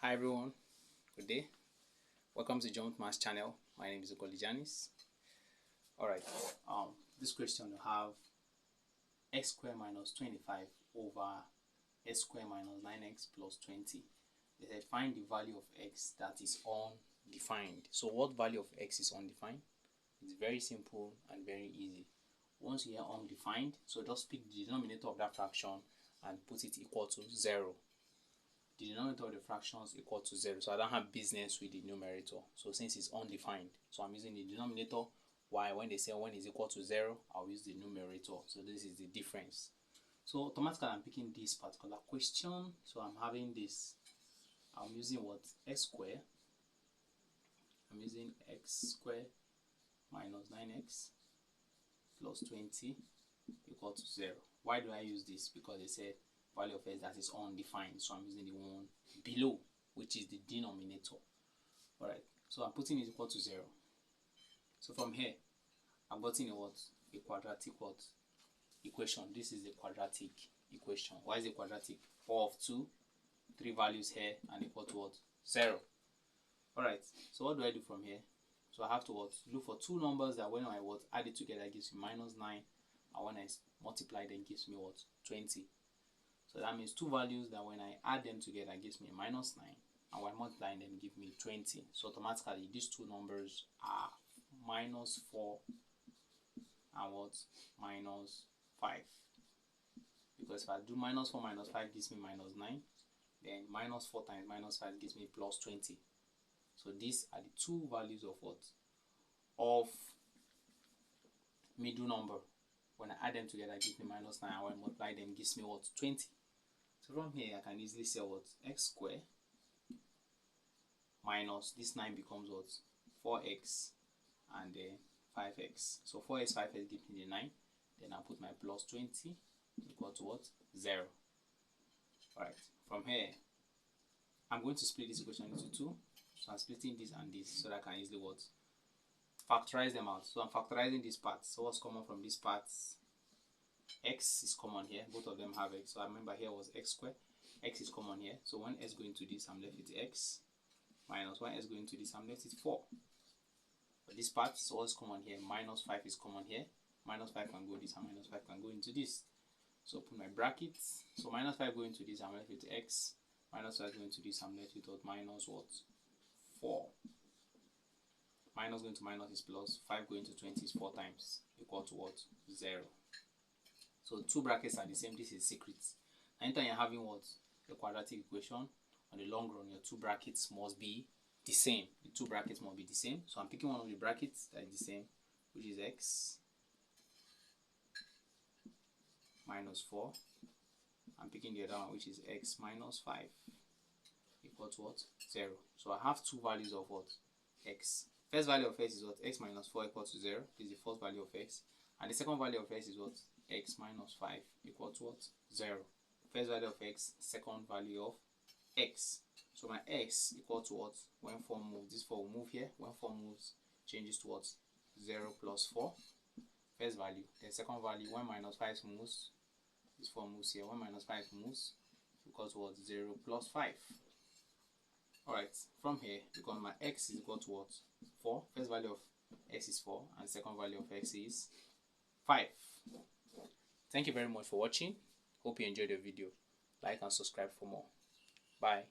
Hi everyone, good day. Welcome to JANIS channel. My name is JANIS. Alright, this question will have x squared minus 25 over x squared minus 9x plus 20. They said find the value of x that is undefined. So what value of x is undefined? It's very simple and very easy. Once you hear undefined, so just pick the denominator of that fraction and put it equal to 0. The denominator of the fraction is equal to 0, so I don't have business with the numerator. So since it's undefined, so I'm using the denominator. Why? When they say when is equal to 0, I'll use the numerator. So this is the difference. So automatically I'm picking this particular question. So I'm having this. I'm using what? X squared. I'm using x squared minus 9x plus 20 equal to 0. Why do I use this? Because they said value of x that is undefined, so I'm using the one below, which is the denominator. Alright, so I'm putting it equal to 0. So from here I'm getting a what? A quadratic what? Equation. This is the quadratic equation. Why is it quadratic? 4 of 2, 3 values here, and equal to what? 0. Alright, so what do I do from here? So I have to what? Look for two numbers that when I what? Add it together gives me minus 9, and when I multiply them gives me what? 20. So that means two values that when I add them together gives me minus 9, and when multiplying them give me 20. So automatically these two numbers are minus 4 and what? Minus 5. Because if I do minus 4 minus 5 gives me minus 9, then minus 4 times minus 5 gives me plus 20. So these are the two values of what? Of middle number. When I add them together gives me minus 9, and when I multiply them gives me what? 20. So from here I can easily say what? X squared minus this 9 becomes what? 4x and then 5x. So 4x 5x gives me the 9. Then I put my plus 20 equal to what? 0. Alright, from here I'm going to split this equation into 2. So I'm splitting this and this so that I can easily what? Factorize them out. So I'm factorizing this part. So what's common from these parts? X is common here. Both of them have x. So I remember here was x squared. X is common here. So when s go into this, I'm left with x. Minus when s go into this, I'm left with 4. For this part, so what's common here? Minus 5 is common here. Minus 5 can go this and minus 5 can go into this. So put my brackets. So minus 5 go into this, I'm left with x. Minus 5 go into this, I'm left with what? Minus what? 4. Minus going to minus is plus. 5 going to 20 is 4 times. Equal to what? 0. So two brackets are the same. This is secret. Anytime you're having what? A quadratic equation, on the long run, your two brackets must be the same. The two brackets must be the same. So I'm picking one of the brackets that is the same, which is x minus 4. I'm picking the other one, which is x minus 5 equal to what? 0. So I have two values of what? X. First value of x is what? X minus 4 equal to 0. This is the first value of x. And the second value of x is what? X minus 5 equal to what? 0. First value of x, second value of x. So my x equal to what? When 4 moves, this 4 will move here. When 4 moves, changes to what? 0 plus 4. First value. Then second value, when minus 5 moves, this 4 moves here. When minus 5 moves, equal to what? 0 plus 5. Alright, from here, because my x is equal to what? 4. First value of x is 4, and second value of x is 5. Thank you very much for watching. Hope you enjoyed the video. Like and subscribe for more. Bye.